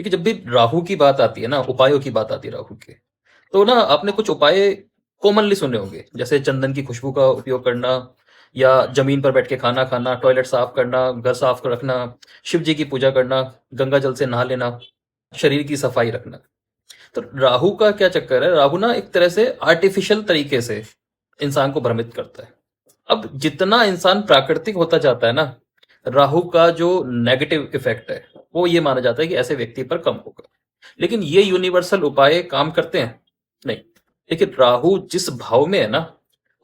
देखिए, जब भी राहु की बात आती है ना, उपायों की बात आती है राहु के, तो ना आपने कुछ उपाय कॉमनली सुने होंगे, जैसे चंदन की खुशबू का उपयोग करना, या जमीन पर बैठ के खाना खाना, टॉयलेट साफ करना, घर साफ रखना, शिव जी की पूजा करना, गंगा जल से नहा लेना, शरीर की सफाई रखना। तो राहु का क्या चक्कर है, राहु ना एक तरह से आर्टिफिशियल तरीके से इंसान को भ्रमित करता है। अब जितना इंसान प्राकृतिक होता जाता है ना, राहु का जो नेगेटिव इफेक्ट है वो ये माना जाता है कि ऐसे व्यक्ति पर कम होगा। लेकिन ये यूनिवर्सल उपाय काम करते हैं? नहीं। लेकिन राहु जिस भाव में है ना,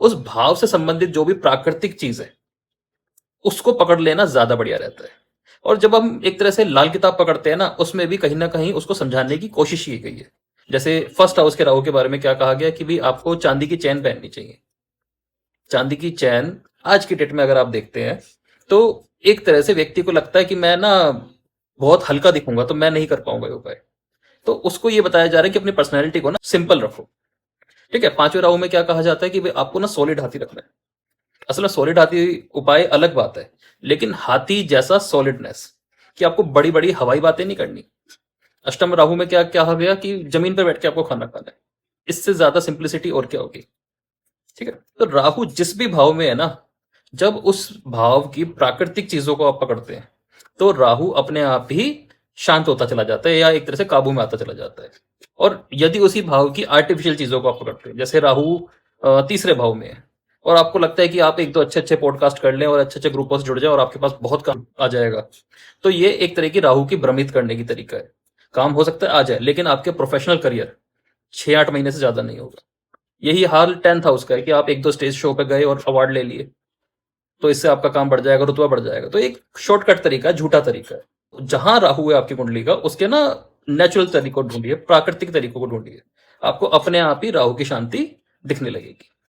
उस भाव से संबंधित जो भी प्राकृतिक चीज है उसको पकड़ लेना ज्यादा बढ़िया रहता है। और जब हम एक तरह से लाल किताब पकड़ते हैं ना, उसमें भी कहीं ना कहीं उसको समझाने की कोशिश की गई है। जैसे फर्स्ट हाउस के राहु के बारे में क्या कहा गया कि भाई आपको चांदी की चैन पहननी चाहिए। चांदी की चैन आज की डेट में अगर आप देखते हैं, तो एक तरह से व्यक्ति को लगता है कि मैं ना बहुत हल्का दिखूंगा तो मैं नहीं कर पाऊंगा ये उपाय। तो उसको ये बताया जा रहा है कि अपनी पर्सनैलिटी को ना सिंपल रखो। ठीक है, पांचवें राहु में क्या कहा जाता है कि भाई आपको ना सॉलिड हाथी रखना है। असल में सॉलिड हाथी उपाय अलग बात है, लेकिन हाथी जैसा सॉलिडनेस, कि आपको बड़ी बड़ी हवाई बातें नहीं करनी। अष्टम राहु में क्या क्या हो गया कि जमीन पर बैठ के आपको खाना खाना है। इससे ज्यादा सिंप्लिसिटी और क्या होगी। ठीक है, तो राहु जिस भी भाव में है ना, जब उस भाव की प्राकृतिक चीजों को आप पकड़ते हैं, तो राहु अपने आप ही शांत होता चला जाता है, या एक तरह से काबू में आता चला जाता है। और यदि उसी भाव की आर्टिफिशियल चीजों को आप पकड़ते हैं, जैसे राहु तीसरे भाव में है, और आपको लगता है कि आप एक दो अच्छे अच्छे पॉडकास्ट कर लें और अच्छे अच्छे ग्रुपों से जुड़ जाए और आपके पास बहुत काम आ जाएगा, तो ये एक तरह की राहु की भ्रमित करने की तरीका है। काम हो सकता है आ जाए, लेकिन आपके प्रोफेशनल करियर 6-8 महीने से ज्यादा नहीं होगा। यही हाल 10th हाउस का है कि आप एक दो स्टेज शो पे गए और अवार्ड ले लिए, तो इससे आपका काम बढ़ जाएगा, रुतबा बढ़ जाएगा। तो एक शॉर्टकट तरीका है, झूठा तरीका है। जहां राहु है आपकी कुंडली का, उसके ना नेचुरल तरीकों ढूंढिए, प्राकृतिक तरीकों को ढूंढिए, आपको अपने आप ही राहु की शांति दिखने लगेगी।